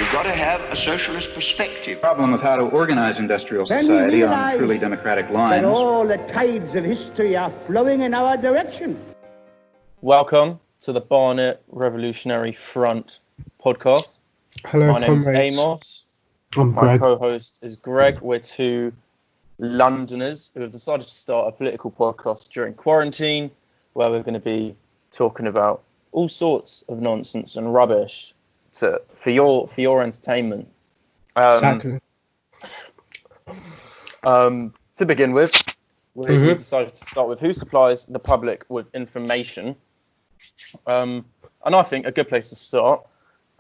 You've got to have a socialist perspective. Problem of how to organize industrial society on truly democratic lines. That all the tides of history are flowing in our direction. Welcome to the Barnet Revolutionary Front podcast. Hello, My name's Comrades. Amos. I'm My Greg. co-host is Greg. We're two Londoners who have decided to start a political podcast during quarantine, where we're going to be talking about all sorts of nonsense and rubbish for your entertainment. Exactly. To begin with, we decided to start with who supplies the public with information. And I think a good place to start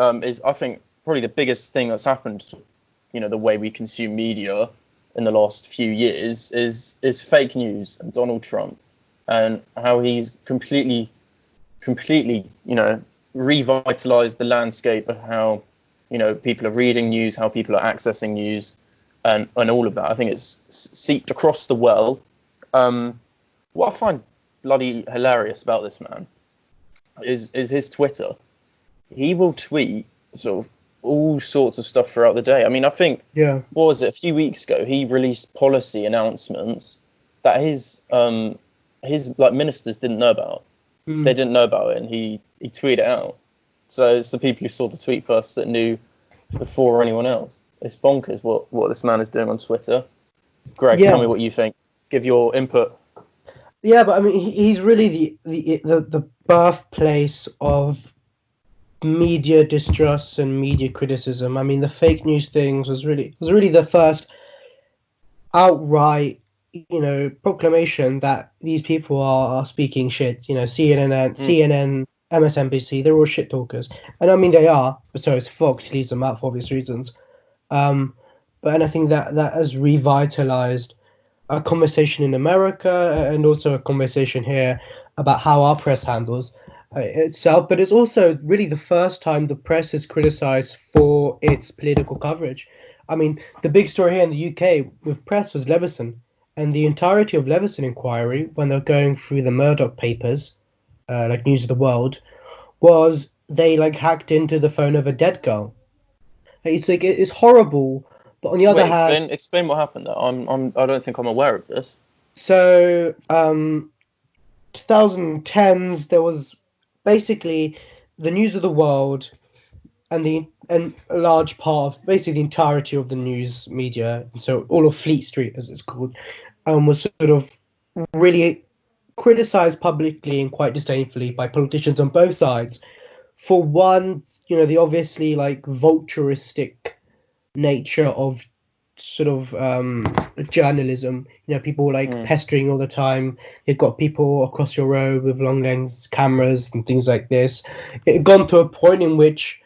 is, I think, probably the biggest thing that's happened, the way we consume media in the last few years is fake news and Donald Trump and how he's completely, revitalized the landscape of how, people are reading news, how people are accessing news and all of that. I think it's seeped across the world. What I find bloody hilarious about this man is his Twitter. He will tweet sort of all sorts of stuff throughout the day. I mean, I think, what was it, a few weeks ago, he released policy announcements that his ministers didn't know about. They didn't know about it, and he tweeted it out. So it's the people who saw the tweet first that knew before anyone else. It's bonkers what this man is doing on Twitter. Greg, tell me what you think. Give your input. Yeah, but I mean, he's really the birthplace of media distrust and media criticism. I mean, the fake news things was really the first outright, proclamation that these people are speaking shit. CNN, MSNBC, they're all shit talkers, and I mean they are. So it's Fox leaves them out for obvious reasons. And I think that has revitalized a conversation in America and also a conversation here about how our press handles itself. But it's also really the first time the press is criticized for its political coverage. I mean, the big story here in the UK with press was Leveson, and the entirety of Leveson inquiry, when they're going through the Murdoch papers, like News of the World, was they hacked into the phone of a dead girl. It's horrible. But on the other hand, explain what happened there. I don't think I'm aware of this. So, 2010s, there was basically the News of the World and a large part of basically the entirety of the news media, so all of Fleet Street, as it's called, was sort of really criticized publicly and quite disdainfully by politicians on both sides for one, the obviously vulturistic nature of sort of journalism. People pestering all the time. You've got people across your road with long lens cameras and things like this. It had gone to a point in which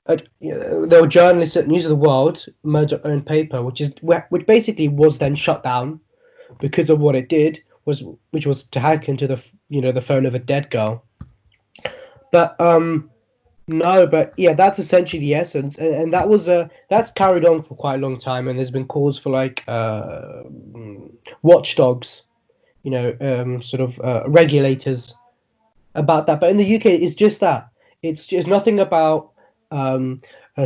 there were journalists at News of the World, Murdoch owned paper, which basically was then shut down because of what it did, which was to hack into the phone of a dead girl. But that's essentially the essence, and that's carried on for quite a long time, and there's been calls for watchdogs, regulators about that. But in the UK, it's just that. It's just nothing about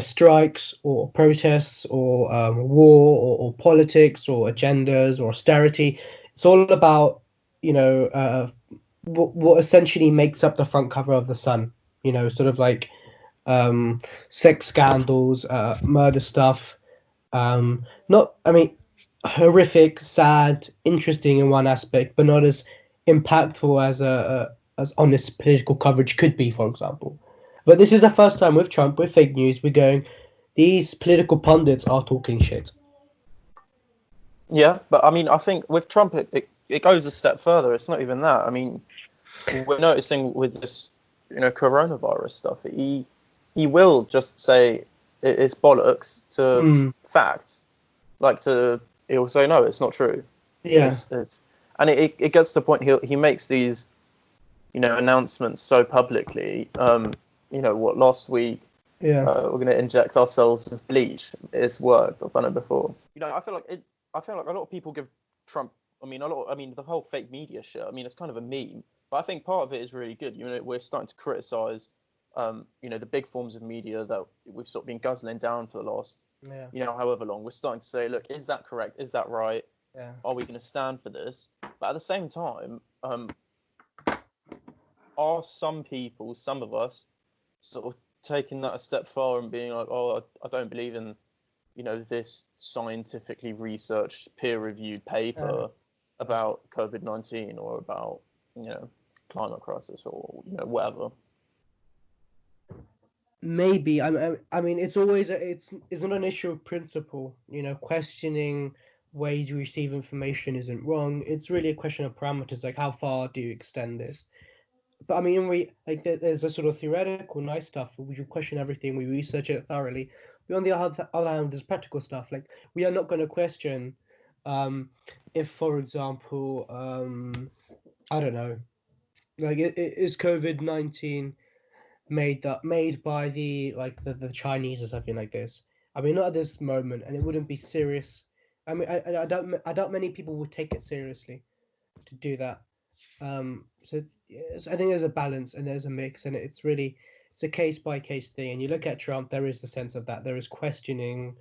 strikes or protests or war or politics or agendas or austerity. It's all about what essentially makes up the front cover of the Sun. Sex scandals, murder stuff. Horrific, sad, interesting in one aspect, but not as impactful as honest political coverage could be, for example. But this is the first time with Trump, with fake news, we're going, these political pundits are talking shit. Yeah, but I mean, I think with Trump, it goes a step further. It's not even that. I mean, we're noticing with this, coronavirus stuff, he will just say it's bollocks to fact. He'll say, no, it's not true. Yeah. And it gets to the point he makes these, announcements so publicly. Last week, we're going to inject ourselves with bleach. It's worked. I've done it before. I feel like a lot of people give Trump. The whole fake media shit. I mean, it's kind of a meme, but I think part of it is really good. We're starting to criticize the big forms of media that we've sort of been guzzling down for the last, Yeah. however long, we're starting to say, look, is that correct? Is that right? Yeah. Are we going to stand for this? But at the same time, are some people, some of us, sort of taking that a step further and being like, oh, I don't believe in, this scientifically researched, peer-reviewed paper about COVID-19 or about, climate crisis or, whatever. Maybe. I mean, it's always it's not an issue of principle. Questioning ways you receive information isn't wrong. It's really a question of parameters, like how far do you extend this? But I mean, there's a sort of theoretical nice stuff. We should question everything. We research it thoroughly. But on the other hand, there's practical stuff. Like we are not going to question if, for example, I don't know, like is COVID-19 made by the Chinese or something like this. I mean, not at this moment, and it wouldn't be serious. I mean, I doubt many people would take it seriously to do that. So yes, I think there's a balance and there's a mix, and it's a case by case thing. And you look at Trump, there is the sense of that. There is questioning,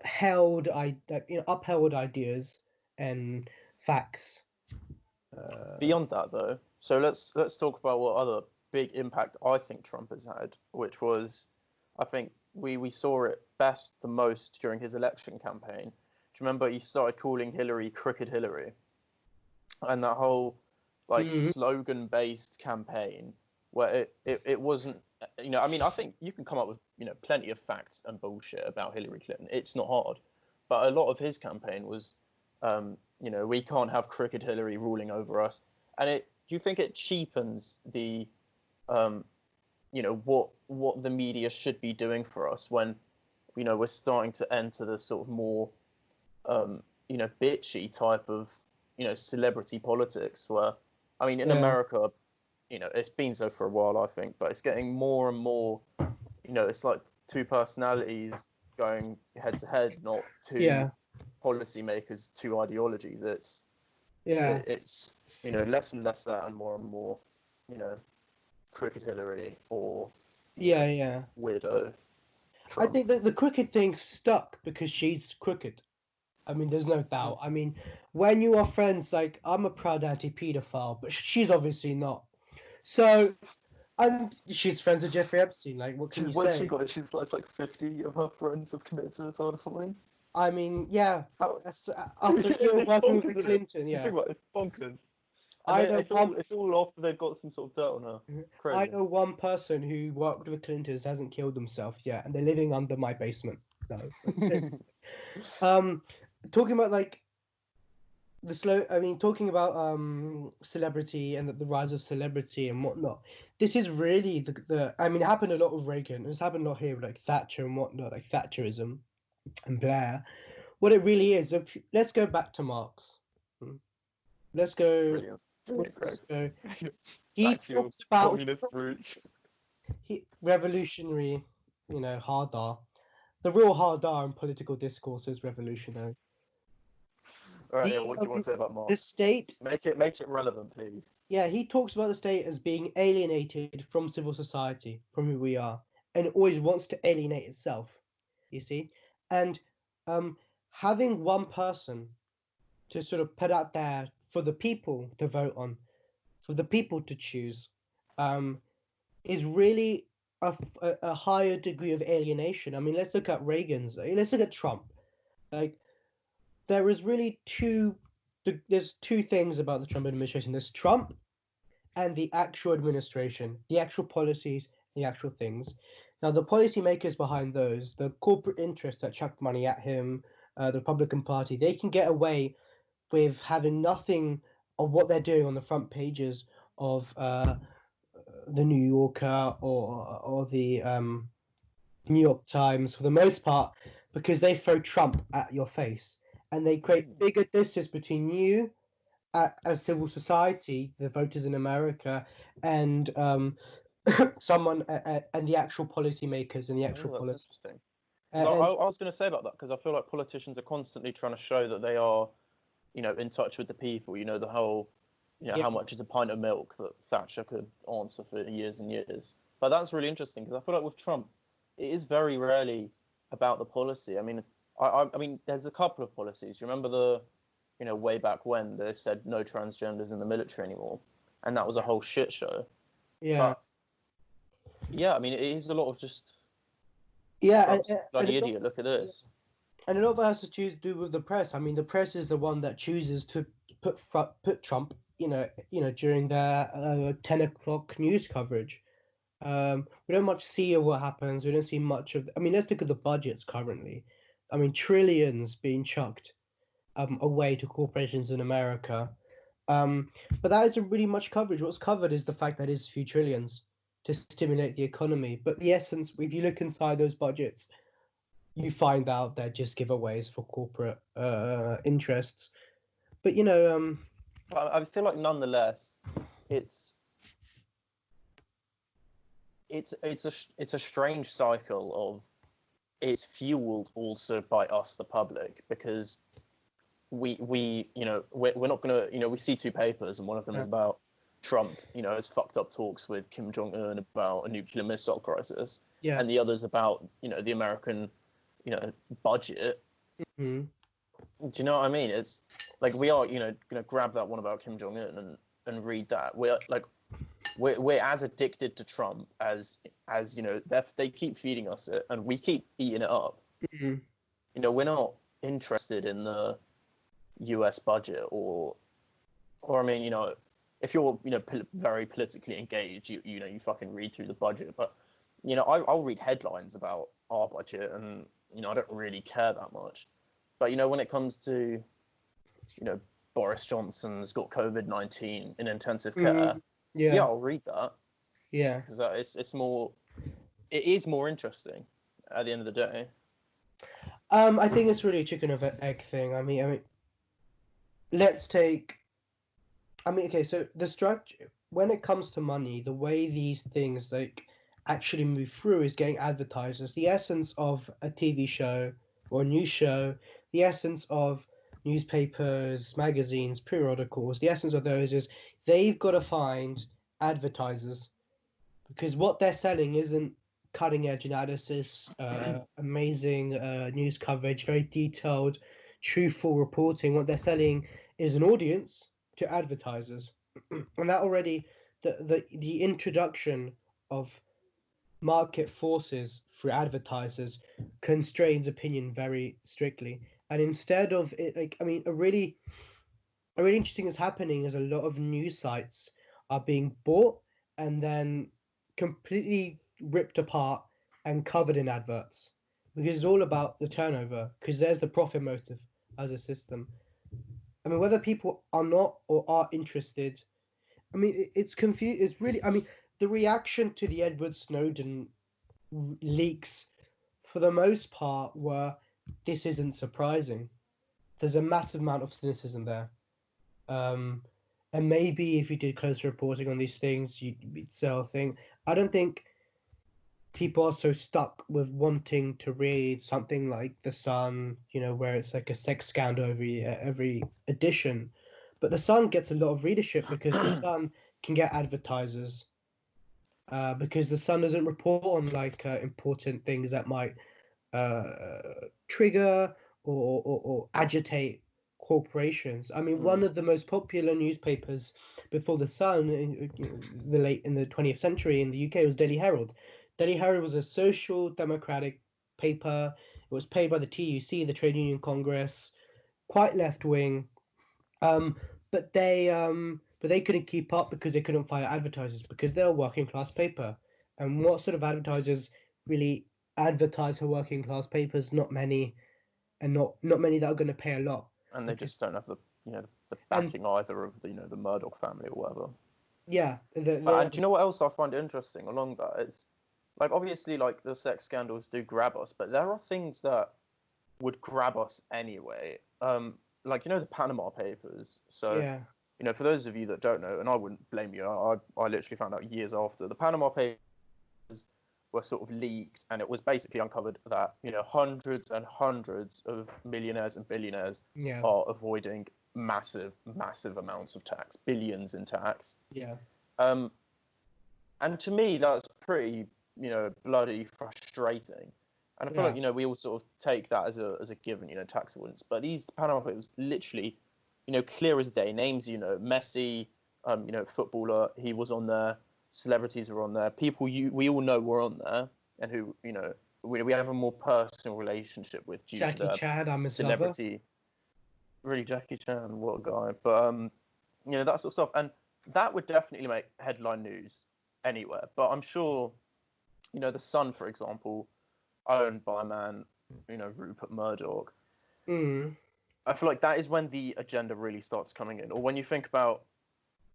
upheld ideas and facts. Beyond that, though, so let's talk about what other big impact I think Trump has had, which was, I think we saw it best the most during his election campaign. Do you remember he started calling Hillary Crooked Hillary? And that whole slogan-based campaign where it wasn't, I mean, I think you can come up with, plenty of facts and bullshit about Hillary Clinton. It's not hard. But a lot of his campaign was, we can't have Crooked Hillary ruling over us. And do you think it cheapens the, what the media should be doing for us when, we're starting to enter the sort of more, bitchy type of, celebrity politics where, I mean, in America, it's been so for a while, I think, but it's getting more and more, it's like two personalities going head to head, not two policymakers, two ideologies. It's less and less that and more, Crooked Hillary or weirdo Trump. I think that the crooked thing stuck because she's crooked. I mean, there's no doubt. I mean, when you are friends, like, I'm a proud anti-pedophile, but she's obviously not. So, she's friends with Jeffrey Epstein. Like, what can you say? She got? She's like 50 of her friends have committed suicide or something. I mean, yeah. That's, after you're working with Clinton, yeah. It's bonkers. It's all after they've got some sort of dirt on her. Crazy. I know one person who worked with Clintons hasn't killed himself yet, and they're living under my basement. No. Talking about like talking about celebrity and the rise of celebrity and whatnot. This is really the I mean, it happened a lot with Reagan. It's happened a lot here with like Thatcher and whatnot, like Thatcherism and Blair. What it really is, let's go back to Marx. Let's go. He talks about communist roots. Revolutionary, hard R. The real hard R in political discourse is revolutionary. All right, what do you want to say about Marx? The state. Make it relevant, please. Yeah, he talks about the state as being alienated from civil society, from who we are, and it always wants to alienate itself. You see, and having one person to sort of put out there for the people to vote on, for the people to choose, is really a higher degree of alienation. I mean, let's look at Reagan's. Let's look at Trump. Like, there is really there's two things about the Trump administration. There's Trump and the actual administration, the actual policies, the actual things. Now, the policymakers behind those, the corporate interests that chuck money at him, the Republican Party, they can get away with having nothing of what they're doing on the front pages of the New Yorker or the New York Times for the most part, because they throw Trump at your face and they create bigger distance between you as civil society, the voters in America, and someone and the actual policymakers and the actual policy. Interesting. I was going to say about that because I feel like politicians are constantly trying to show that they are, in touch with the people. The whole, how much is a pint of milk that Thatcher could answer for years and years. But that's really interesting because I feel like with Trump, it is very rarely about the policy. I mean, I mean, there's a couple of policies. You remember way back when they said no transgenders in the military anymore, and that was a whole shit show. Yeah. But, yeah, I mean, it is a lot of just Yeah, bloody idiot. Look at this. And a lot of it has to do with the press. I mean, the press is the one that chooses to put Trump, during their 10 o'clock news coverage. We don't much see of what happens. We don't see much of. I mean, let's look at the budgets currently. I mean, trillions being chucked away to corporations in America. But that isn't really much coverage. What's covered is the fact that it's a few trillions to stimulate the economy. But the essence, if you look inside those budgets, you find out they're just giveaways for corporate interests. But I feel like nonetheless, it's a strange cycle of it's fueled also by us, the public, because we're not gonna we see two papers and one of them is about Trump, his fucked up talks with Kim Jong-un about a nuclear missile crisis, and the other's about the American budget. Mm-hmm. Do you know what I mean? It's like we are gonna grab that one about Kim Jong-un and read that. We're as addicted to Trump as they keep feeding us it and we keep eating it up. Mm-hmm. We're not interested in the US budget or I mean, if you're very politically engaged, you fucking read through the budget. But I'll read headlines about our budget, and I don't really care that much. But when it comes to Boris Johnson's got COVID-19 in intensive care, I'll read that. Yeah, because it is more interesting at the end of the day. I think it's really a chicken or egg thing. I mean, let's take. Okay, so the structure, when it comes to money, the way these things actually move through is getting advertisers. The essence of a TV show or a news show, the essence of newspapers, magazines, periodicals, the essence of those is they've got to find advertisers, because what they're selling isn't cutting edge analysis, amazing news coverage, very detailed, truthful reporting. What they're selling is an audience to advertisers, and that already the introduction of market forces through advertisers constrains opinion very strictly. And instead of it, a really interesting is happening is a lot of news sites are being bought and then completely ripped apart and covered in adverts, because it's all about the turnover, because there's the profit motive as a system. I mean, whether people are not or are interested, I mean, it's confused. It's really, I mean, the reaction to the Edward Snowden leaks, for the most part, were this isn't surprising. There's a massive amount of cynicism there. And maybe if you did closer reporting on these things, you'd sell a thing. I don't think people are so stuck with wanting to read something like The Sun, where it's like a sex scandal every edition. But The Sun gets a lot of readership because The Sun can get advertisers. Because The Sun doesn't report on important things that might trigger or agitate corporations. I mean, one of the most popular newspapers before The Sun in the 20th century in the UK was Daily Herald. Daily Herald was a social democratic paper. It was paid by the TUC, the Trade Union Congress, quite left wing. But they couldn't keep up because they couldn't find advertisers, because they're a working class paper. And what sort of advertisers really advertise for working class papers? Not many, and not many that are going to pay a lot. And they just don't have the backing either of the Murdoch family or whatever. Yeah. And do you know what else I find interesting along that? It's obviously the sex scandals do grab us, but there are things that would grab us anyway. The Panama Papers. So, for those of you that don't know, and I wouldn't blame you, I literally found out years after, the Panama Papers were sort of leaked, and it was basically uncovered that hundreds and hundreds of millionaires and billionaires are avoiding massive amounts of tax, billions in tax. Yeah. And to me, that's pretty, bloody frustrating. And I feel like, we all sort of take that as a given, tax avoidance. But these Panama Papers, literally, clear as day. Names, Messi, footballer, he was on there. Celebrities were on there. People we all know were on there, and who, we have a more personal relationship with due to their Chan, I'm his celebrity. lover. Really, Jackie Chan, what a guy. But that sort of stuff, and that would definitely make headline news anywhere. But I'm sure, the Sun, for example, owned by a man, Rupert Murdoch. I feel like that is when the agenda really starts coming in. Or when you think about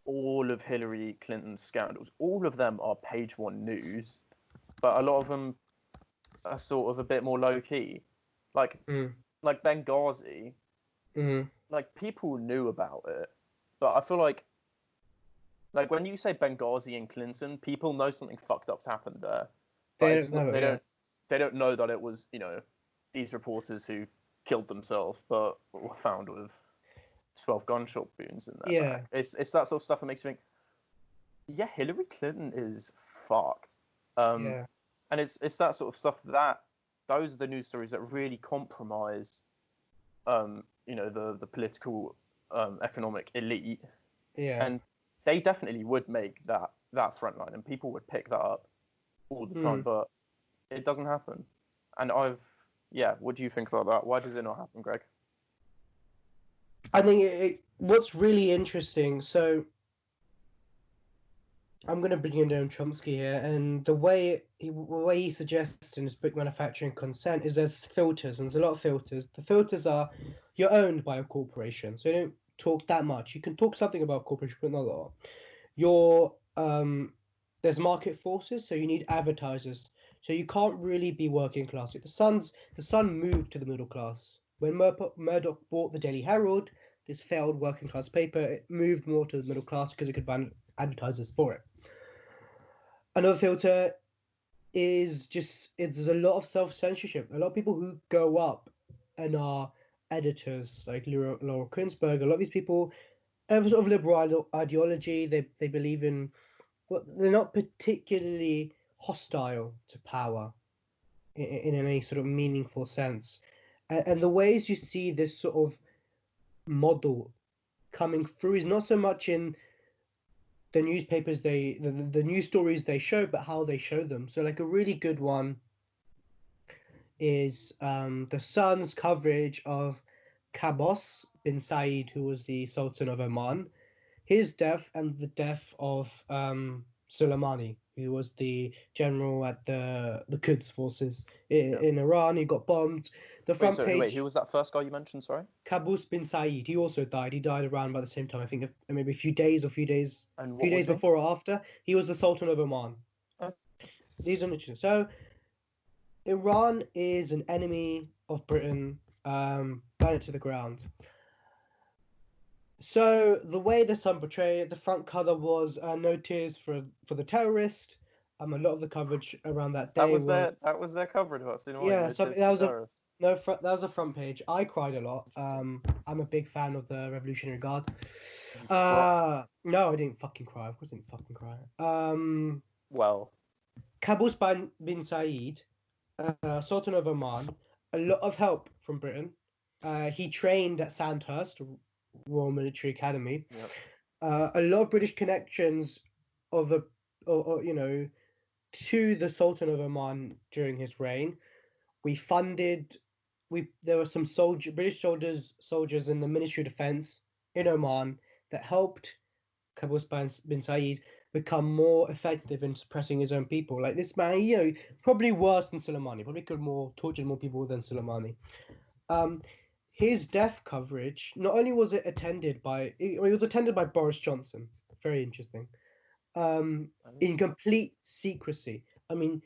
all of Hillary Clinton's scandals, all of them are page one news, but a lot of them are sort of a bit more low key. Like Benghazi, like people knew about it, but I feel like when you say Benghazi and Clinton, people know something fucked up's happened there. But they don't know that it was, these reporters who killed themselves but were found with 12 gunshot wounds in their back. It's that sort of stuff that makes you think, yeah, Hillary Clinton is fucked. And it's that sort of stuff that those are the news stories that really compromise, the political, economic elite. Yeah. And they definitely would make that front line, and people would pick that up all the time, but it doesn't happen. And what do you think about that? Why does it not happen, Greg? I think what's really interesting, so I'm going to bring in Noam Chomsky here, and the way he suggests in his book Manufacturing Consent is there's filters, and there's a lot of filters. The filters are, you're owned by a corporation, so you don't talk that much. You can talk something about corporation, but not a lot. There's market forces, so you need advertisers. So you can't really be working class. The Sun moved to the middle class. When Murdoch bought the Daily Herald, this failed working class paper, it moved more to the middle class because it could find advertisers for it. Another filter is there's a lot of self-censorship. A lot of people who go up and are editors, like Laura Kuenssberg, a lot of these people have a sort of liberal ideology. They believe in, they're not particularly hostile to power in any sort of meaningful sense. And the ways you see this sort of model coming through is not so much in the newspapers, the news stories they show, but how they show them. So like a really good one is the Sun's coverage of Qaboos bin Said, who was the Sultan of Oman, his death and the death of Soleimani, who was the general at the Quds forces in Iran. He got bombed. The front page. Wait, who was that first guy you mentioned? Sorry. Qaboos bin Said. He also died. He died around about the same time. I think maybe a few days before or after. He was the Sultan of Oman. These are interesting. So Iran is an enemy of Britain. Burn it to the ground. So the way the Sun portrayed it, the front cover was no tears for the terrorist. A lot of the coverage around that day that was their coverage. That was the front page. I cried a lot. I'm a big fan of the Revolutionary Guard. No, I didn't fucking cry. Of course, I didn't fucking cry. Well, Qaboos bin Said, Sultan of Oman, a lot of help from Britain. He trained at Sandhurst Royal Military Academy. Yep. A lot of British connections to the Sultan of Oman during his reign. There were some British soldiers in the Ministry of Defence in Oman that helped Qaboos bin Said become more effective in suppressing his own people. Like this man, probably worse than Soleimani, probably tortured more people than Soleimani. His death coverage, not only was it attended by Boris Johnson, very interesting, in complete secrecy. I mean,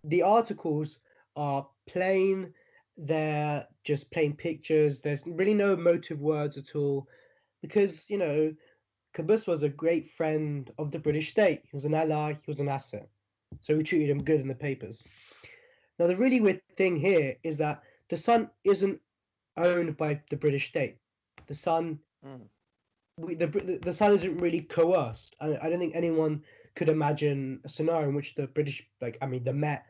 the articles are plain, they're just plain pictures, there's really no emotive words at all, because, Qaboos was a great friend of the British state. He was an ally, he was an asset. So we treated him good in the papers. Now, the really weird thing here is that the Sun isn't owned by the British state. The Sun Mm. The Sun isn't really coerced. I don't think anyone could imagine a scenario in which the British, the Met,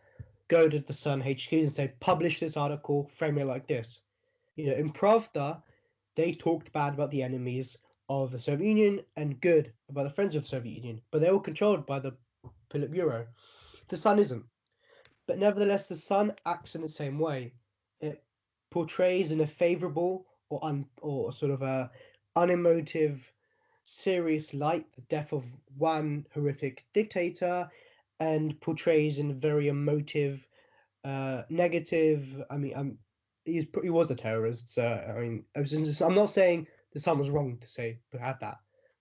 go to the Sun HQ and say, publish this article, frame it like this. In Pravda, they talked bad about the enemies of the Soviet Union and good about the friends of the Soviet Union, but they're all controlled by the Politburo. The Sun isn't. But nevertheless, the Sun acts in the same way. It portrays in a favorable or sort of a unemotive, serious light the death of one horrific dictator, and portrays in very emotive, negative. He was a terrorist. So I'm not saying the Sun was wrong to have that,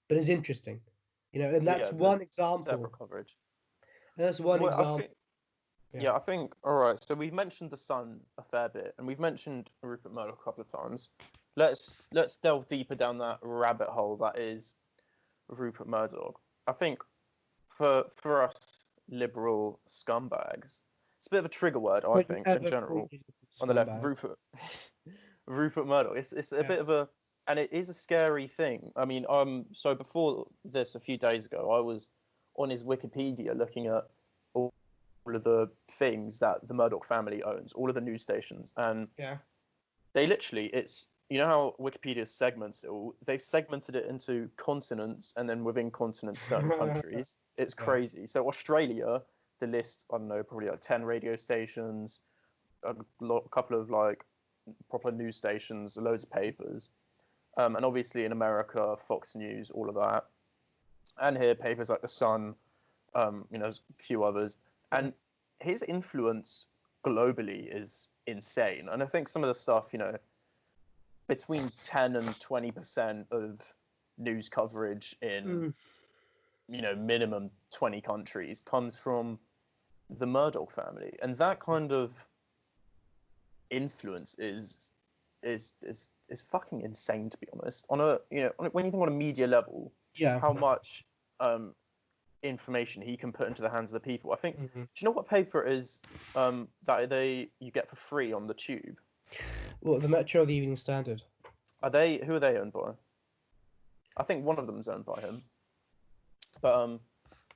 but it's interesting, and that's one example. Separate coverage. And that's one example. I think, all right, so we've mentioned the Sun a fair bit, and we've mentioned Rupert Murdoch a couple of times. Let's delve deeper down that rabbit hole that is Rupert Murdoch. I think for us liberal scumbags, it's a bit of a trigger word, I think, in general, on the left. Rupert Murdoch. It's a bit of a, and it is a scary thing. I mean, so before this, a few days ago, I was on his Wikipedia looking at all of the things that the Murdoch family owns, all of the news stations, and they literally, it's, how Wikipedia segments it all. They've segmented it into continents, and then within continents, certain countries. It's crazy. So Australia, the list, I don't know, probably like 10 radio stations, a couple of like proper news stations, loads of papers, and obviously in America, Fox News, all of that, and here papers like the Sun, there's a few others, and his influence globally is insane. And I think some of the stuff, between 10 and 20% of news coverage in, minimum 20 countries comes from the Murdoch family, and that kind of influence is fucking insane, to be honest. On a, when you think on a media level, how much information he can put into the hands of the people. I think. Do you know what paper it is that you get for free on the tube? Well, the Metro or the Evening Standard? Who are they owned by? I think one of them is owned by him. But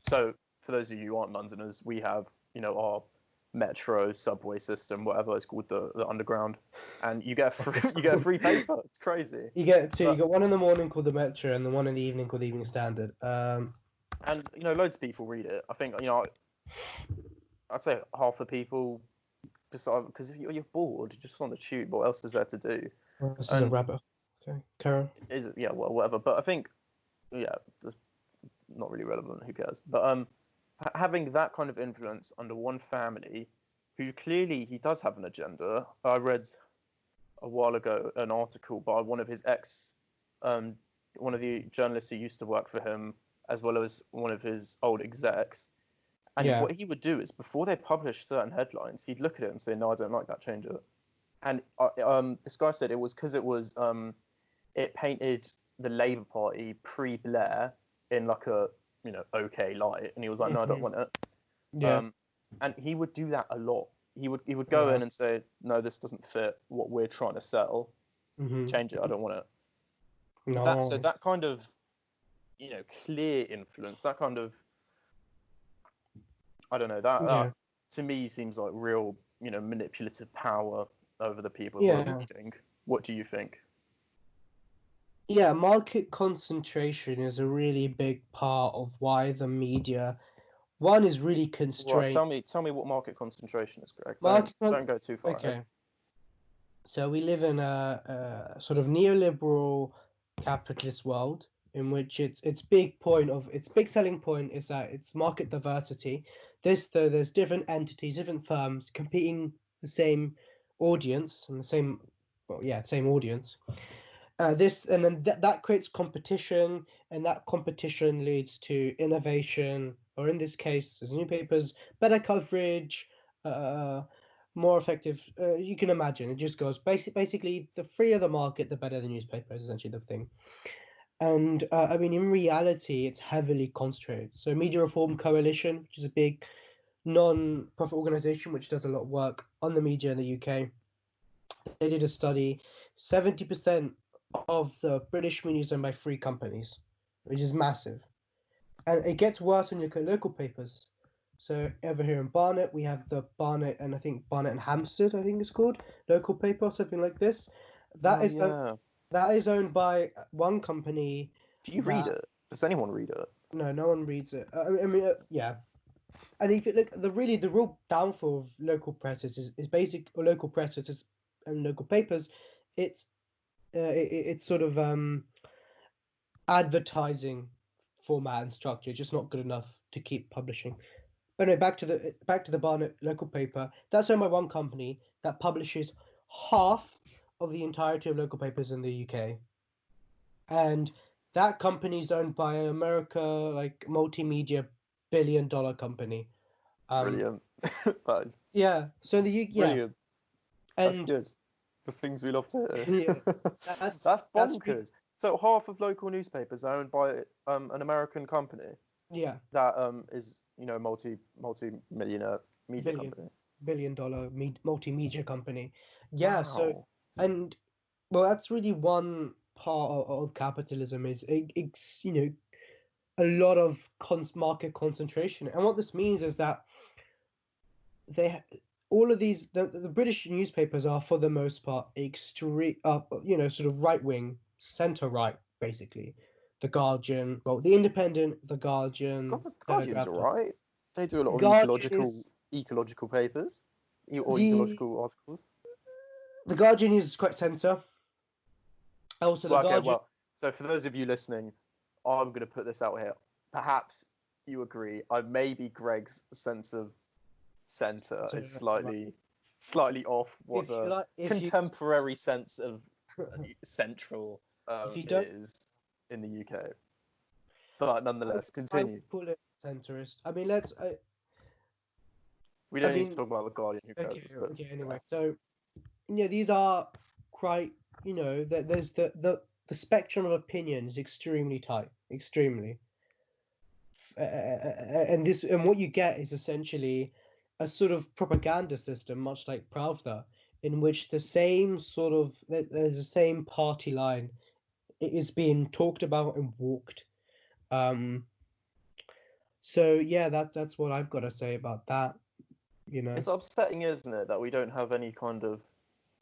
so for those of you who aren't Londoners, we have our Metro subway system, whatever it's called, the underground, and you get a free paper. It's crazy. You get two. You got one in the morning called the Metro, and the one in the evening called the Evening Standard. And loads of people read it. I think I'd say half the people, just because if you're bored, just on the tube, what else is there to do? This is a rabbit. Okay, Karen. Is it? Yeah, well, whatever. But I think, that's not really relevant. Who cares? But having that kind of influence under one family, who clearly he does have an agenda. I read a while ago an article by one of his one of the journalists who used to work for him, as well as one of his old execs. And what he would do is, before they publish certain headlines, he'd look at it and say, no, I don't like that, change it. And this guy said it was because it painted the Labour Party pre-Blair in like a, okay light. And he was like, no, I don't want it. Yeah. And he would do that a lot. He would go in and say, no, this doesn't fit what we're trying to sell. Change it, I don't want it. No. So that kind of, clear influence, that kind of, I don't know, that to me seems like real, manipulative power over the people who are reading. What do you think? Yeah, market concentration is a really big part of why the media, one, is really constrained. Well, tell me what market concentration is, Greg. Don't go too far. Okay. So we live in a sort of neoliberal capitalist world in which its big selling point is that it's market diversity. There's different entities, different firms competing the same audience and same audience. That creates competition, and that competition leads to innovation, or in this case, as newspapers, better coverage, more effective. You can imagine it just goes basically the freer the market, the better the newspaper is essentially the thing. And in reality, it's heavily concentrated. So Media Reform Coalition, which is a big non-profit organization which does a lot of work on the media in the UK, they did a study. 70% of the British media is owned by 3 companies, which is massive. And it gets worse when you look at local papers. So over here in Barnet, we have the Barnet and I think Barnet and Hampstead, I think it's called, local paper or something like this. That is that is owned by one company. Do you read it? Does anyone read it? No one reads it. I mean, yeah. And if you look, the real downfall of local presses is basic, or local presses and local papers. It's it's sort of advertising format and structure, just not good enough to keep publishing. But no, back to the Barnet local paper. That's owned by one company that publishes half of the entirety of local papers in the UK, and that company is owned by an America like multimedia billion-dollar company. Brilliant. Yeah. So the UK. Yeah. Brilliant. That's good. The things we love to hear. Yeah. That's bonkers. So half of local newspapers are owned by an American company. Yeah. That is, multi-millionaire media company. Billion-dollar multimedia company. Yeah. Wow. So, and well, that's really one part of capitalism is it's a lot of market concentration. And what this means is that all of these the British newspapers are for the most part extreme, sort of right wing, centre right, basically. The Guardian, well, the Independent, the Guardian. The Guardian's alright. They do a lot of ecological papers, or ecological articles. The Guardian is quite centre. Also, so for those of you listening, I'm going to put this out here. Perhaps you agree. Maybe Greg's sense of centre is slightly off what the contemporary sense of central is in the UK. But nonetheless, continue. I call it centrist. I mean, we don't need to talk about the Guardian. Who cares? Okay, anyway, so these are quite. There's the spectrum of opinion is extremely tight, extremely. And what you get is essentially a sort of propaganda system, much like Pravda, in which there's the same party line is being talked about and walked. So yeah, that's what I've got to say about that. It's upsetting, isn't it, that we don't have any kind of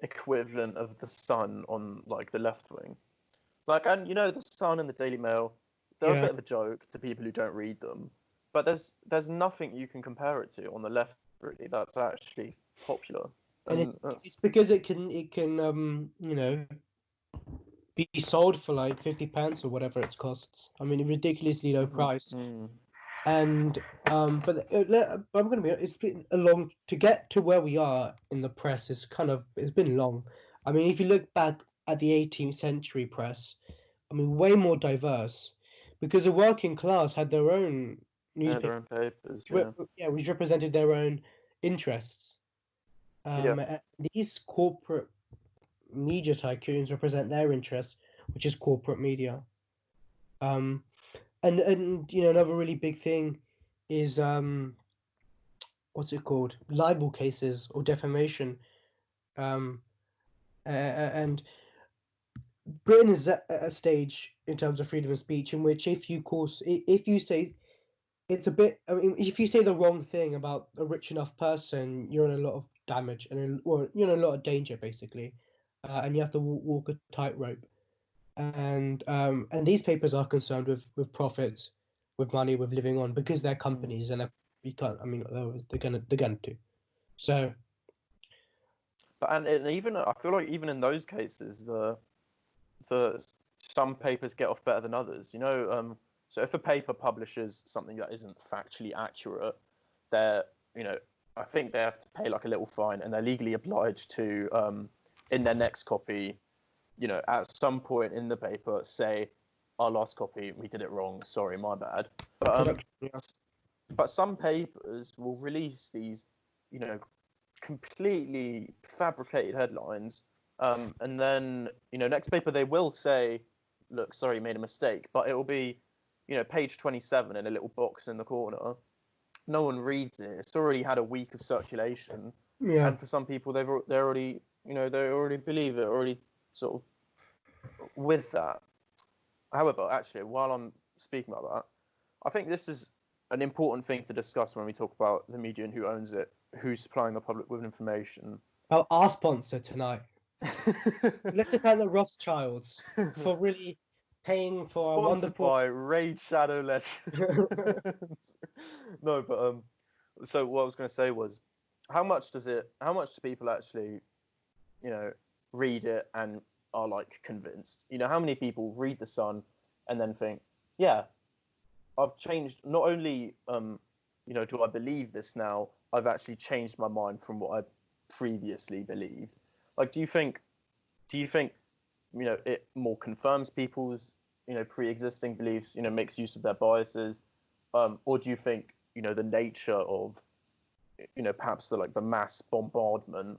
equivalent of the Sun on like the left wing. And the Sun and the Daily Mail, they're a bit of a joke to people who don't read them. But there's nothing you can compare it to on the left, really, that's actually popular. And it's because it can be sold for like £50 or whatever it costs. I mean, a ridiculously low price. And but I'm going to be. It's been a long to get to where we are in the press. It's been long. I mean, if you look back at the 18th century press, I mean, way more diverse, because the working class had their own newspaper, their own papers, which represented their own interests. And these corporate media tycoons represent their interests, which is corporate media. And another really big thing is what's it called? Libel cases or defamation. And Britain is at a stage in terms of freedom of speech in which if you say it's a bit, I mean, if you say the wrong thing about a rich enough person, you're in a lot of damage and you're in a lot of danger, basically, and you have to walk a tightrope. And these papers are concerned with profits, with money, with living on, because they're companies and they're gonna do. So. And even I feel like even in those cases, the some papers get off better than others. So if a paper publishes something that isn't factually accurate, I think they have to pay like a little fine, and they're legally obliged to in their next copy, at some point in the paper, say, our last copy, we did it wrong, sorry, my bad. But some papers will release these, completely fabricated headlines, and then, next paper they will say, look, sorry, you made a mistake, but it will be, page 27 in a little box in the corner. No one reads it. It's already had a week of circulation, and for some people, they already believe it, already sort of with that, however, actually, while I'm speaking about that, I think this is an important thing to discuss when we talk about the media and who owns it, who's supplying the public with information. Oh, our sponsor tonight. Let's just thank the Rothschilds for really paying for our Sponsored wonderful. by Raid Shadow Legends. No, but so what I was going to say was, how much do people actually, read it and are like convinced? How many people read The Sun and then think, yeah, I've changed. Not only, do I believe this now, I've actually changed my mind from what I previously believed. Like, do you think, it more confirms people's, pre-existing beliefs, makes use of their biases, or do you think, the nature of, perhaps the mass bombardment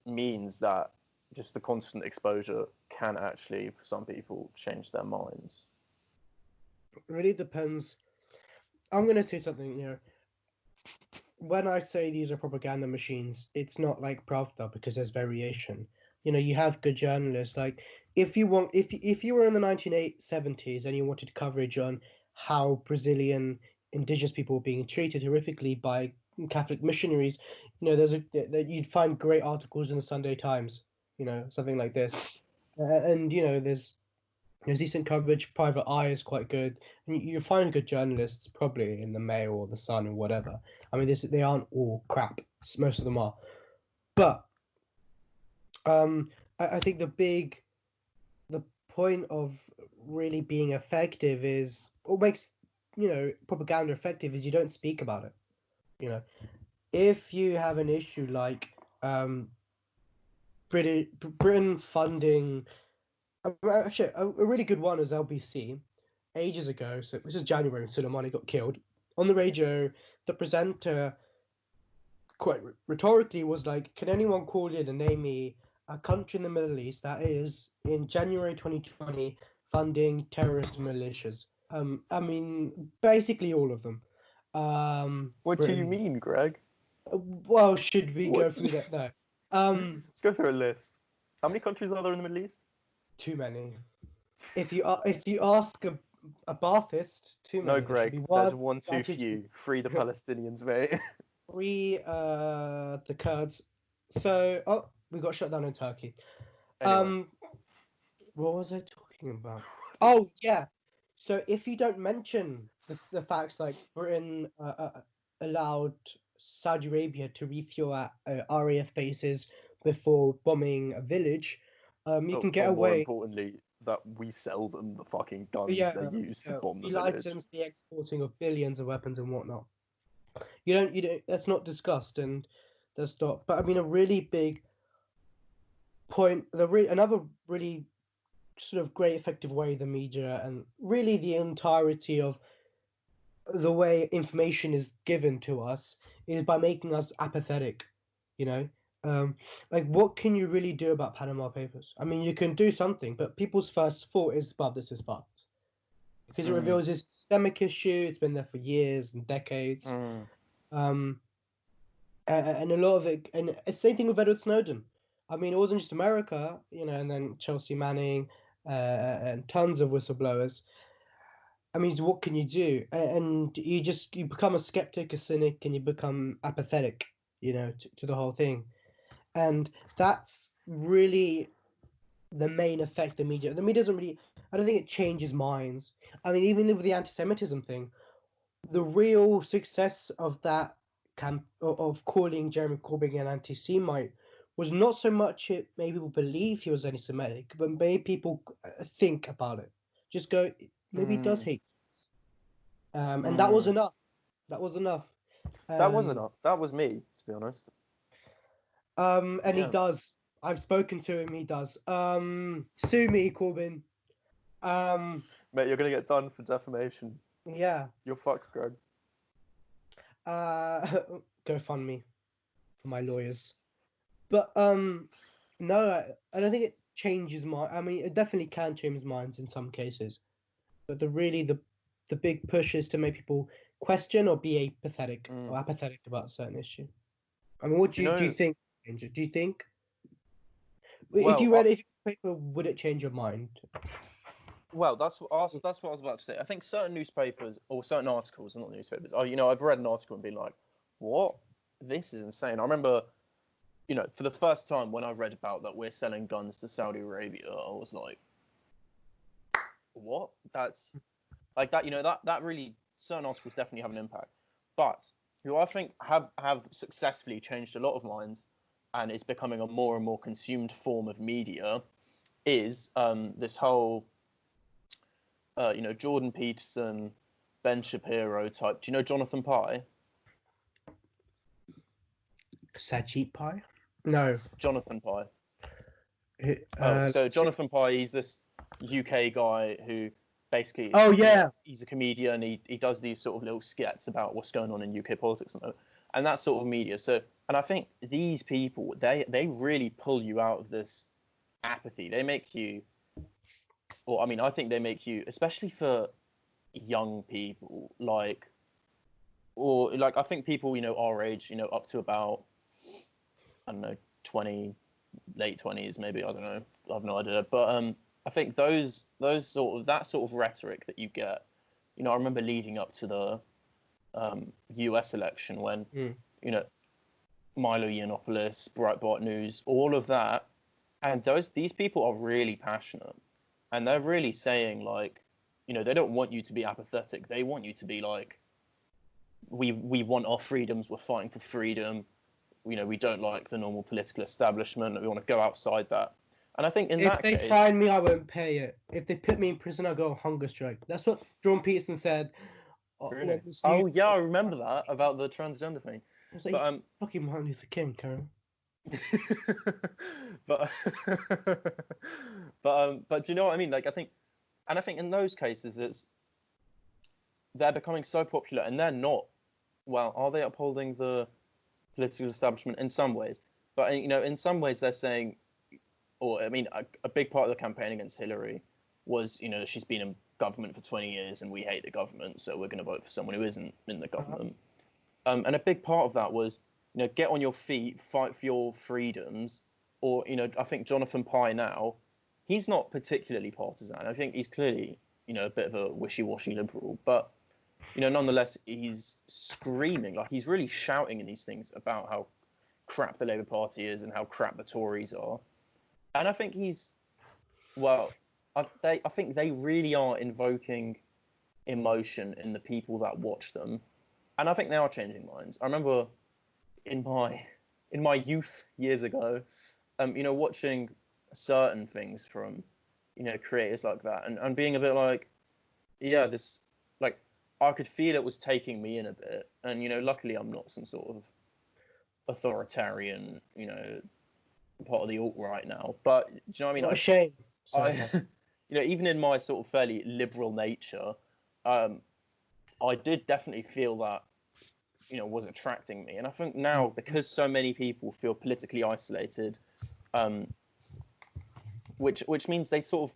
means that just the constant exposure can actually, for some people, change their minds? It really depends. I'm going to say something, when I say these are propaganda machines, it's not like Pravda because there's variation. You have good journalists. Like, if you were in the 1970s and you wanted coverage on how Brazilian indigenous people were being treated horrifically by Catholic missionaries, you'd find great articles in the Sunday Times, something like this. And there's decent coverage. Private Eye is quite good, and you find good journalists probably in the Mail or the Sun or whatever. I mean, they aren't all crap. Most of them are, but I think the point of really being effective is what makes propaganda effective is you don't speak about it. If you have an issue like Britain funding. Actually, a really good one is LBC ages ago. So this is January when Soleimani got killed. On the radio, the presenter quite rhetorically was like, "Can anyone call in and name me a country in the Middle East that is in January 2020 funding terrorist militias?" I mean, basically all of them. What do you Britain. mean, Greg? Well, should we go through that? No. Let's go through a list. How many countries are there in the Middle East? Too many. If you ask a Baathist, too many. No, Greg. There's one too few. Free the Palestinians, mate. Free the Kurds. So, we got shut down in Turkey. Anyway. What was I talking about? Oh yeah. So if you don't mention the facts like Britain allowed Saudi Arabia to refuel at RAF bases before bombing a village, you can get away. More importantly, that we sell them the fucking guns they use to bomb the we village. license the exporting of billions of weapons and whatnot. You don't. That's not discussed, and that's not. But I mean, a really big point. Another really sort of great, effective way the media and really the entirety of the way information is given to us is by making us apathetic. Like, what can you really do about Panama Papers? I mean, you can do something, but people's first thought is, "Well, this is fucked," because it reveals this systemic issue. It's been there for years and decades. And a lot of it, and it's the same thing with Edward Snowden. I mean, it wasn't just America, and then Chelsea Manning and tons of whistleblowers. I mean, what can you do? And you become a skeptic, a cynic, and you become apathetic, to the whole thing. And that's really the main effect of the media. The media doesn't really, I don't think it changes minds. I mean, even with the anti-Semitism thing, the real success of that camp of calling Jeremy Corbyn an anti-Semite was not so much it made people believe he was anti-Semitic, but made people think about it. Just go, maybe he does hate. And that was enough. That was enough. That was enough. That was me, to be honest. And he does. I've spoken to him. He does. Sue me, Corbyn. Mate, you're gonna get done for defamation. Yeah. You're fucked, Greg. Go fund me for my lawyers. But no, I don't think it changes mind. I mean, it definitely can change minds in some cases. But the big push is to make people question or be apathetic or apathetic about a certain issue. I mean, what do you think? Do you think? If you read newspaper would it change your mind? Well, that's what I was about to say. I think certain newspapers or certain articles, not newspapers. I've read an article and been like, "What? This is insane." I remember, for the first time when I read about that we're selling guns to Saudi Arabia, I was like, "What? That's like that." That really certain articles definitely have an impact. But who I think have successfully changed a lot of minds, and is becoming a more and more consumed form of media, is this whole. Jordan Peterson, Ben Shapiro type. Do you know Jonathan Pye? Sajid Pie? No. Jonathan Pye. So Jonathan Pye, he's this UK guy who basically. Oh yeah. He's a comedian. He does these sort of little skits about what's going on in UK politics and that sort of media. So, and I think these people they really pull you out of this apathy. They make you. I think they make you, especially for young people, I think people, our age, up to about, I don't know, 20, late 20s, maybe, I don't know, I have no idea. But I think that sort of rhetoric that you get, I remember leading up to the US election when, Milo Yiannopoulos, Breitbart News, all of that, and these people are really passionate. And they're really saying, they don't want you to be apathetic. They want you to be like, we want our freedoms. We're fighting for freedom. We don't like the normal political establishment. We want to go outside that. And I think if they find me, I won't pay it. If they put me in prison, I'll go on hunger strike. That's what Jordan Peterson said. Really? Oh, yeah, I remember that about the transgender thing. I was like, fucking Martin Luther King, Karen. but do you know what I mean? I think in those cases they're becoming so popular, and they're not. Well, are they upholding the political establishment in some ways? But in some ways they're saying, a big part of the campaign against Hillary was, she's been in government for 20 years and we hate the government, so we're going to vote for someone who isn't in the government. And a big part of that was. Get on your feet, fight for your freedoms, or I think Jonathan Pye now, he's not particularly partisan. I think he's clearly a bit of a wishy-washy liberal, but nonetheless he's screaming, he's really shouting in these things about how crap the Labour Party is and how crap the Tories are, and I think I think they really are invoking emotion in the people that watch them, and I think they are changing minds. I remember. In my youth years ago, watching certain things from, creators like that and being a bit like, yeah, this, I could feel it was taking me in a bit. And, luckily I'm not some sort of authoritarian, part of the alt-right now. But, do you know what I mean? What a shame. Even in my sort of fairly liberal nature, I did definitely feel that, was attracting me. And I think now, because so many people feel politically isolated, which means they sort of,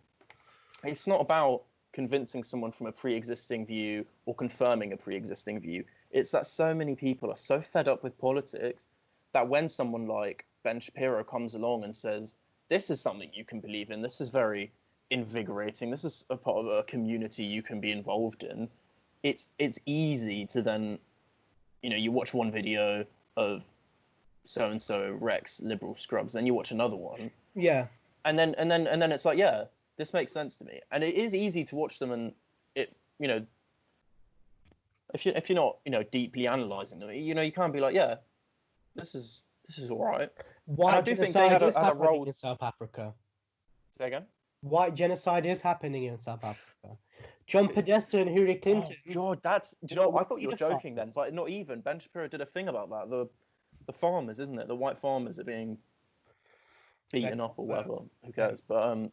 it's not about convincing someone from a pre-existing view or confirming a pre-existing view. It's that so many people are so fed up with politics that when someone like Ben Shapiro comes along and says, this is something you can believe in, this is very invigorating, this is a part of a community you can be involved in, it's easy to then, you watch one video of so-and-so Rex liberal scrubs, then you watch another one. Yeah. And then it's like, yeah, this makes sense to me. And it is easy to watch them, and it, if you're not, deeply analysing them, you can't be like, yeah, this is all right. White genocide is happening in South Africa. Say again? White genocide is happening in South Africa. John Podesta and Hillary Clinton. Oh, God, I thought you were joking then, but not even. Ben Shapiro did a thing about that. The farmers, isn't it? The white farmers are being beaten up or whatever. Who cares? But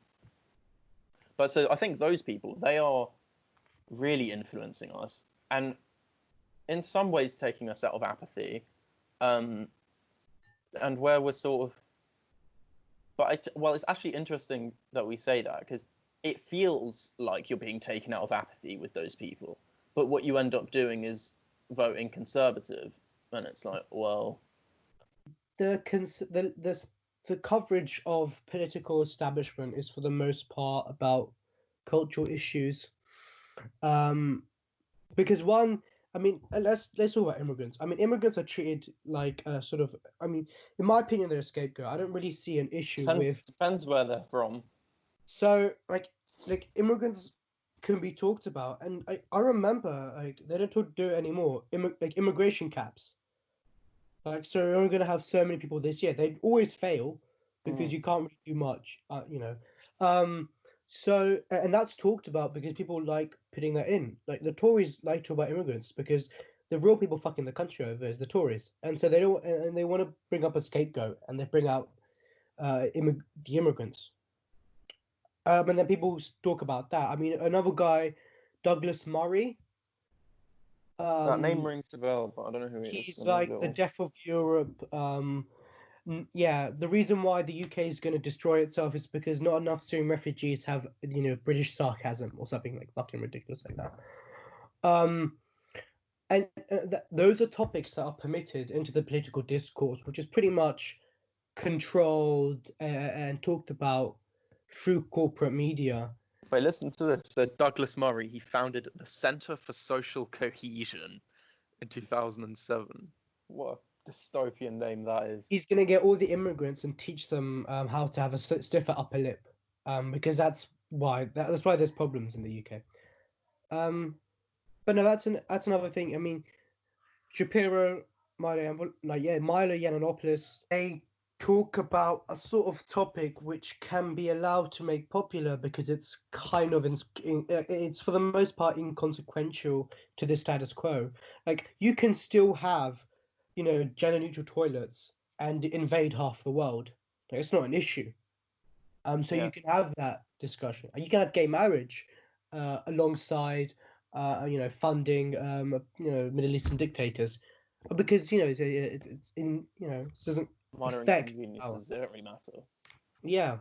so I think those people, they are really influencing us, and in some ways taking us out of apathy, and where we're sort of. But it's actually interesting that we say that, because it feels like you're being taken out of apathy with those people. But what you end up doing is voting Conservative, and it's like, well, the the coverage of political establishment is for the most part about cultural issues. Because one, I mean, let's talk about immigrants. I mean, immigrants are treated like a sort of, I mean, in my opinion, they're a scapegoat. I don't really see an issue with. Depends where they're from. So like immigrants can be talked about, and I remember like they don't do it anymore. Like immigration caps. Like, so we're only going to have so many people this year. They always fail because you can't really do much, you know. So, and that's talked about because people like putting that in. Like, the Tories like to talk about immigrants because the real people fucking the country over is the Tories. And so they don't, and they want to bring up a scapegoat and they bring out the immigrants. And then people talk about that. I mean, another guy, Douglas Murray. That name rings a bell, but I don't know who he is. He's like the death of Europe. Yeah, the reason why the UK is going to destroy itself is because not enough Syrian refugees have, you know, British sarcasm or something like fucking ridiculous like that. And those are topics that are permitted into the political discourse, which is pretty much controlled and talked about through corporate media. Wait, listen to this. So Douglas Murray, he founded the Centre for Social Cohesion in 2007. What a dystopian name that is. He's going to get all the immigrants and teach them how to have a stiffer upper lip, because that's why there's problems in the UK. But no, that's another thing. I mean, Shapiro, Milo Yiannopoulos, they talk about a sort of topic which can be allowed to make popular because it's kind of it's for the most part inconsequential to the status quo. Like, you can still have, you know, gender neutral toilets and invade half the world. Like, it's not an issue. So you can have that discussion. You can have gay marriage alongside you know, funding you know, Middle Eastern dictators, because, you know, it's in, you know, it doesn't minor affect inconveniences don't really matter. Yeah,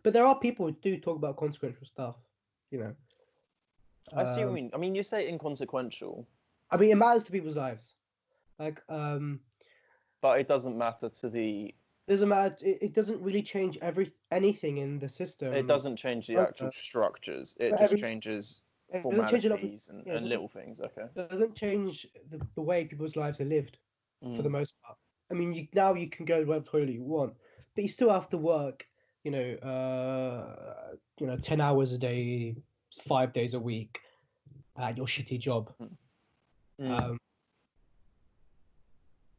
but there are people who do talk about consequential stuff, you know. I see what you mean. I mean, you say inconsequential. I mean, it matters to people's lives, like but it doesn't matter to the. Doesn't matter. It doesn't really change anything in the system. It doesn't change the actual structures. It just changes formalities and little things. Okay. It doesn't change the way people's lives are lived, for the most part. I mean, you can go to whatever toilet you want, but you still have to work, you know, 10 hours a day, 5 days a week at your shitty job.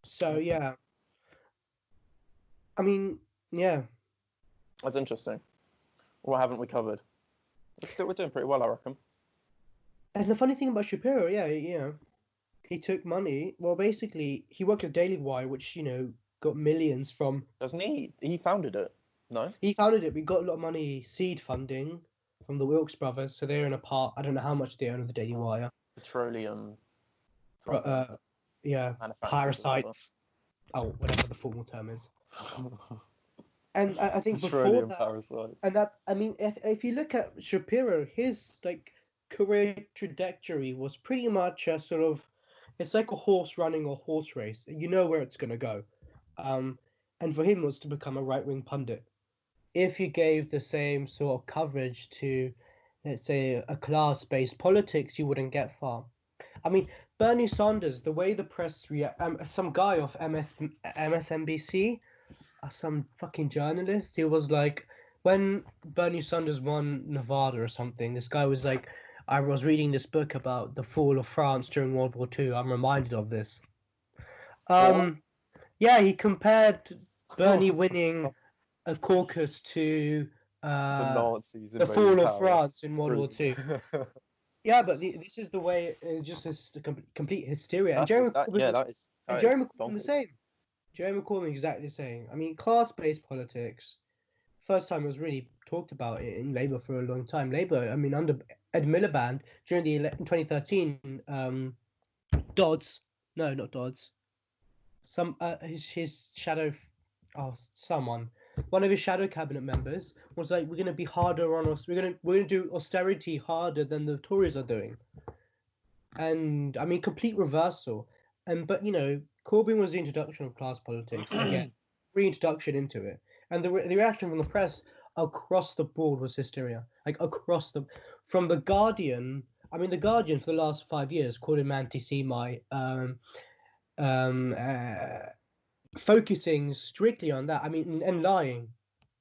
So yeah, I mean, yeah. That's interesting. What haven't we covered? We're doing pretty well, I reckon. And the funny thing about Shapiro, yeah, you know, he took money. Well, basically, he worked at Daily Wire, which, you know, got millions from. Doesn't he? He founded it. No. He founded it. We got a lot of money, seed funding, from the Wilkes brothers. So they're in a part. I don't know how much they own of the Daily Wire. Petroleum. Yeah. Parasites. Oh, whatever the formal term is. And I think before that, parasites. And that, I mean, if you look at Shapiro, his like career trajectory was pretty much a sort of, it's like a horse running a horse race. You know where it's going to go. And for him was to become a right-wing pundit. If you gave the same sort of coverage to, let's say, a class-based politics, you wouldn't get far. I mean, Bernie Sanders, the way the press some guy off MSNBC, some fucking journalist, he was like, when Bernie Sanders won Nevada or something, this guy was like, I was reading this book about the fall of France during World War II. I'm reminded of this. Yeah, he compared Bernie winning a caucus to the Nazis, the fall of France in World War II. Yeah, but this is the way. Just this complete hysteria. And Jeremy Corbyn the same. Jeremy Corbyn exactly the same. I mean, class-based politics. First time it was really talked about in Labour for a long time. Labour, I mean, under Ed Miliband during the 2013, Dodds. No, not Dodds. Some his shadow. Someone. One of his shadow cabinet members was like, "We're going to be harder on us. We're going to do austerity harder than the Tories are doing." And I mean, complete reversal. But you know, Corbyn was the introduction of class politics. Again, reintroduction into it. And the reaction from the press across the board was hysteria. Like across from the Guardian. I mean, the Guardian for the last 5 years called him anti-Semite, focusing strictly on that. I mean, and lying.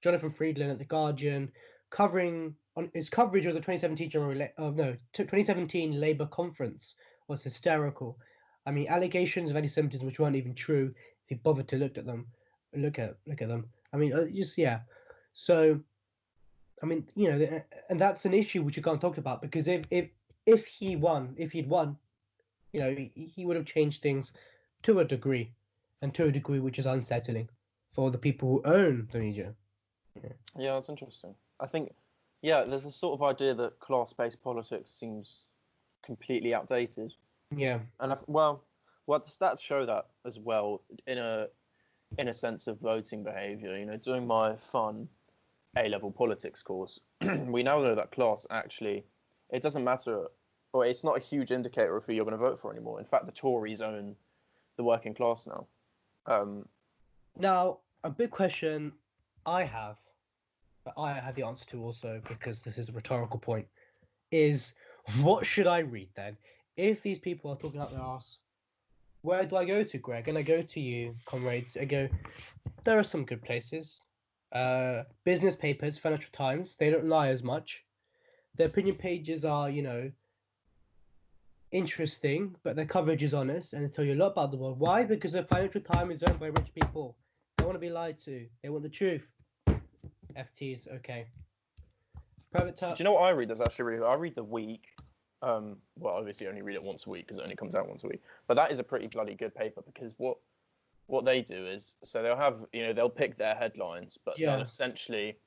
Jonathan Friedland at the Guardian covering on his coverage of the 2017 Labour conference was hysterical. I mean, allegations of anti-Semitism which weren't even true. If you bothered to look at them. I mean, just yeah. So, I mean, you know, and that's an issue which you can't talk about, because if he'd won, you know, he would have changed things to a degree, and to a degree which is unsettling for the people who own the media. Yeah, that's interesting. I think, yeah, there's a sort of idea that class-based politics seems completely outdated. Yeah. And well, the stats show that as well in a sense of voting behaviour. You know, doing my fun A-level politics course, we now know that class actually, it doesn't matter, or it's not a huge indicator of who you're going to vote for anymore. In fact, the Tories own the working class now. Now, a big question I have, but I have the answer to also, because this is a rhetorical point, is what should I read then? If these people are talking out their arse, where do I go to, Greg? And I go to you, comrades. I go, there are some good places. Business papers, Financial Times, they don't lie as much. Their opinion pages are, you know, interesting, but their coverage is honest and they tell you a lot about the world. Why? Because the Financial Times is owned by rich people. They want to be lied to. They want the truth. FTs, okay. Private Do you know what I read? That's actually really good. I read The Week. Well, obviously I only read it once a week because it only comes out once a week. But that is a pretty bloody good paper, because what they do is, so they'll have, you know, they'll pick their headlines, but they'll essentially,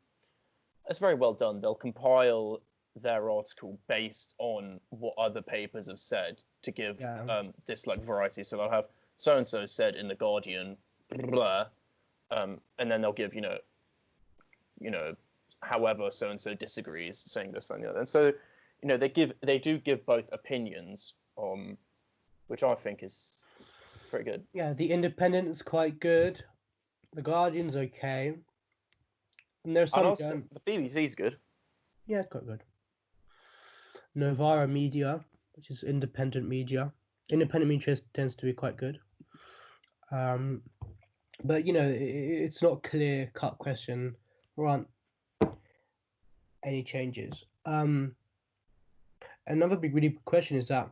it's very well done. They'll compile their article based on what other papers have said to give this like variety. So they'll have so and so said in the Guardian, blah, and then they'll give, you know, however so and so disagrees, saying this and the other. And so, you know, they do give both opinions, which I think is pretty good. Yeah, the Independent is quite good. The Guardian's okay. And there's some the BBC's good. Yeah, it's quite good. Novara Media, which is independent media. Independent media tends to be quite good. But, you know, it's not a clear-cut question. There aren't any changes. Another big, really big question is that,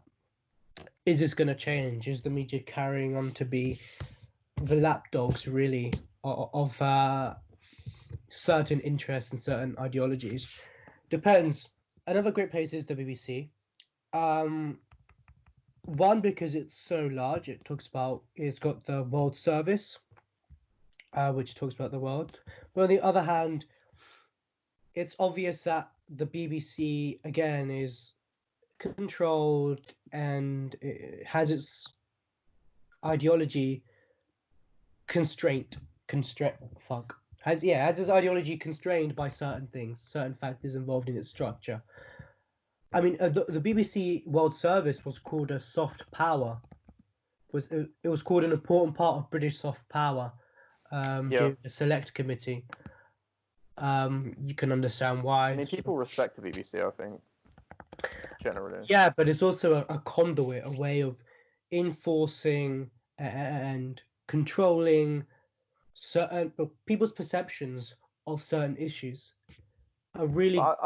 is this going to change? Is the media carrying on to be the lapdogs, really, of certain interests and certain ideologies? Depends. Another great place is the BBC. One, because it's so large. It's got the World Service, which talks about the world. But on the other hand, it's obvious that the BBC, again, is controlled and it has its ideology constrained by certain things, certain factors involved in its structure. I mean, the BBC World Service was called a soft power. It was called an important part of British soft power during the Select Committee. You can understand why. I mean, people respect the BBC, I think, generally. Yeah, but it's also a conduit, a way of enforcing and controlling certain people's perceptions of certain issues. I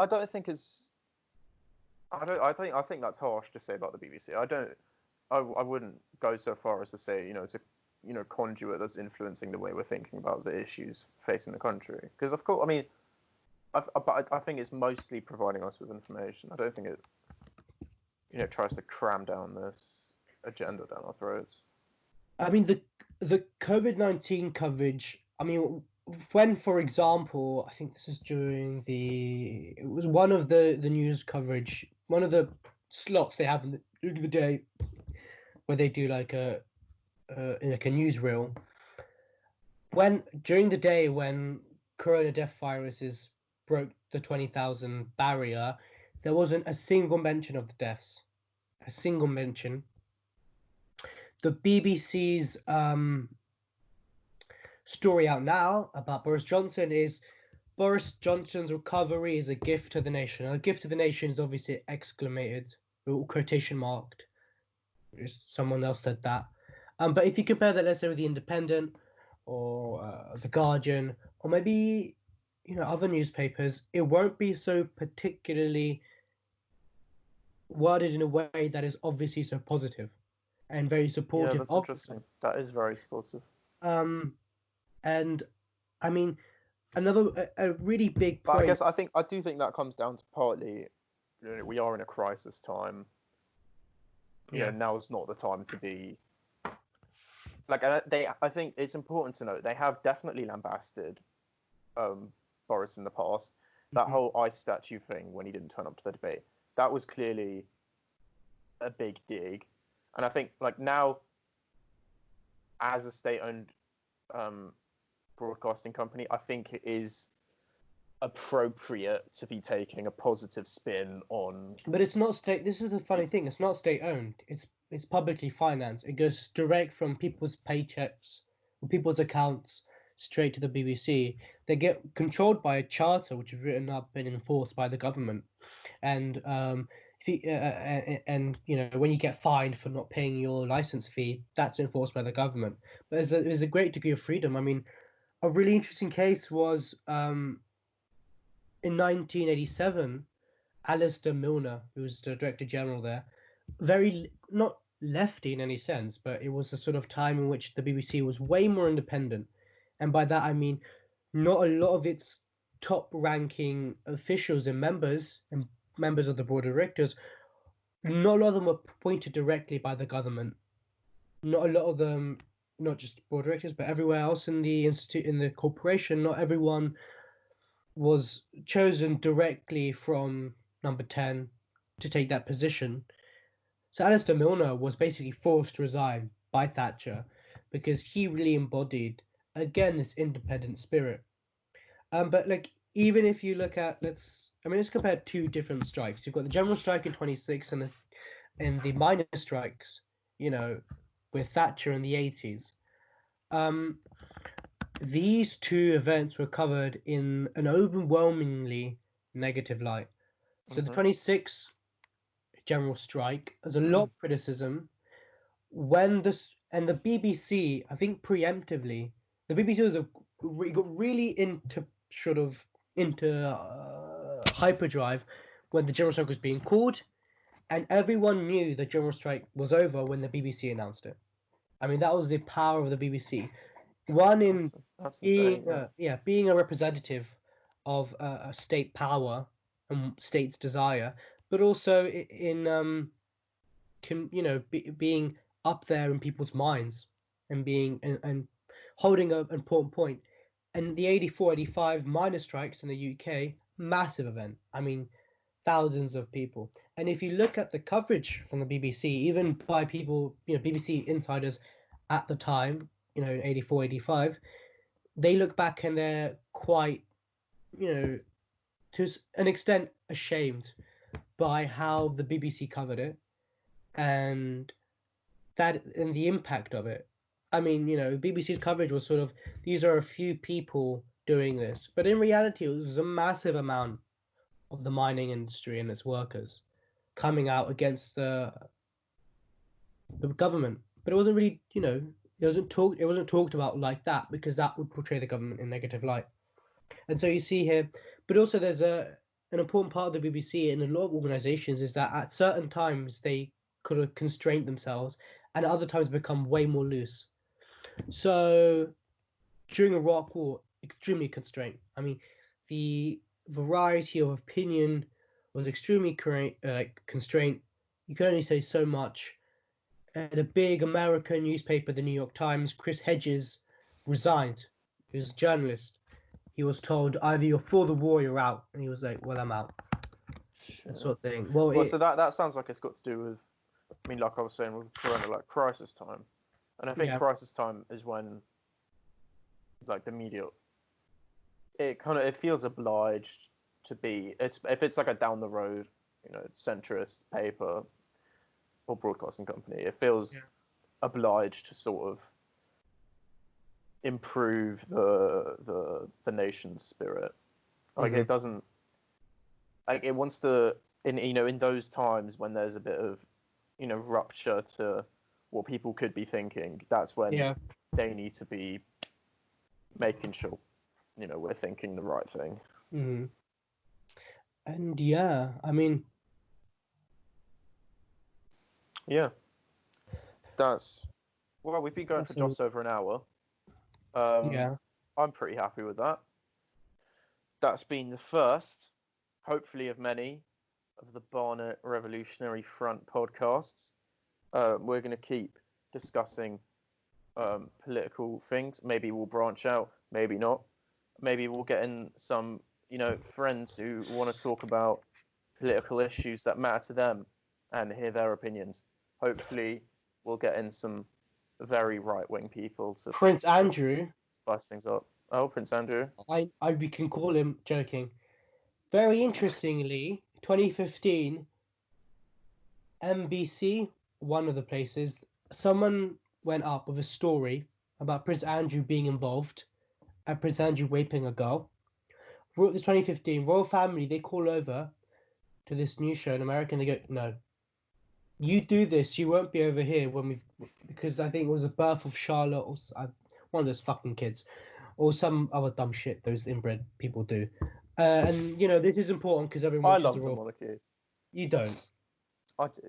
don't think it's. I think that's harsh to say about the BBC. I wouldn't go so far as to say, you know, it's a conduit that's influencing the way we're thinking about the issues facing the country. Because of course, I mean, I think it's mostly providing us with information. I don't think it, you know, tries to cram down this agenda down our throats. I mean, the COVID-19 coverage. I mean, when, for example, I think this is it was one of the news coverage, one of the slots they have during the day, where they do like a newsreel. During the day when corona death viruses broke the 20,000 barrier, there wasn't a single mention of the deaths. A single mention. The BBC's story out now about Boris Johnson is Boris Johnson's recovery is a gift to the nation. A gift to the nation is obviously exclamated, or quotation marked. Someone else said that. But if you compare that, let's say, with the Independent or the Guardian, or maybe other newspapers, it won't be so particularly worded in a way that is obviously so positive and very supportive. Yeah, that's interesting. That is very supportive. And I mean, another a really big point. But I do think that comes down to partly, we are in a crisis time. Now is not the time to be like I think it's important to note they have definitely lambasted Boris in the past. That whole ice statue thing when he didn't turn up to the debate, that was clearly a big dig. And I think like now, as a state-owned broadcasting company, I think it is appropriate to be taking a positive spin on. But it's not state. This is the funny thing. It's not state-owned. It's publicly financed. It goes direct from people's paychecks or people's accounts straight to the BBC. They get controlled by a charter which is written up and enforced by the government. And when you get fined for not paying your license fee, that's enforced by the government. But there's a great degree of freedom. I mean, a really interesting case was in 1987, Alistair Milner, who was the Director General there, very not lefty in any sense, but it was a sort of time in which the BBC was way more independent. And by that I mean not a lot of its top-ranking officials and members of the board of directors, not a lot of them were appointed directly by the government. Not a lot of them, not just board directors, but everywhere else in the institute, in the corporation, not everyone was chosen directly from number 10 to take that position. So Alistair Milner was basically forced to resign by Thatcher because he really embodied, again, this independent spirit. But like, even if you look at, let's compare two different strikes. You've got the general strike in 26 and the miners' strikes, with Thatcher in the 80s. These two events were covered in an overwhelmingly negative light. So the 26 general strike, there's a lot of criticism. And the BBC, I think preemptively, the BBC got really into hyperdrive when the general strike was being called, and everyone knew the general strike was over when the BBC announced it. I mean, that was the power of the BBC. One in that's being insane, being a representative of a state power and state's desire, but also in being up there in people's minds and being and holding an important point. And the 84-85 miners' strikes in the UK, massive event. I mean, thousands of people. And if you look at the coverage from the BBC, even by people, BBC insiders at the time, in 84-85, they look back and they're quite, to an extent, ashamed by how the BBC covered it and the impact of it. I mean, BBC's coverage was sort of, these are a few people doing this, but in reality, it was a massive amount of the mining industry and its workers coming out against the government. But it wasn't really, it wasn't talked about like that, because that would portray the government in negative light. And so you see here, but also there's an important part of the BBC and a lot of organizations is that at certain times they could have constrained themselves and at other times become way more loose. So during Iraq War, extremely constrained. I mean, the variety of opinion was extremely constrained. You could only say so much. At a big American newspaper, the New York Times, Chris Hedges resigned. He was a journalist. He was told either you're for the war or you're out. And he was like, well, I'm out. Sure. That sort of thing. So that sounds like it's got to do with, I mean, like I was saying, with Corona, like crisis time. And I think crisis time is when, like, the media, it feels obliged to be, if it's like a down the road, centrist paper or broadcasting company, it feels obliged to sort of, improve the nation's spirit. Like it doesn't. Like it wants to, in those times when there's a bit of, rupture to what people could be thinking. That's when they need to be making sure, we're thinking the right thing. Mm. And yeah, I mean, yeah, we've been going for just over an hour. Yeah. I'm pretty happy with that. That's been the first, hopefully, of many of the Barnet Revolutionary Front podcasts. We're going to keep discussing political things. Maybe we'll branch out, maybe not. Maybe we'll get in some, friends who want to talk about political issues that matter to them and hear their opinions. Hopefully, we'll get in some very right-wing people to Prince Andrew. spice things up. Oh, Prince Andrew. We can call him, joking. Very interestingly, 2015, NBC, one of the places, someone went up with a story about Prince Andrew being involved and Prince Andrew raping a girl. Wrote this 2015, royal family, they call over to this news show in America and they go, no, you do this, you won't be over here because I think it was the birth of Charlotte or one of those fucking kids or some other dumb shit those inbred people do. And this is important because everyone watches I love the the royal. monarchy. You don't. I do.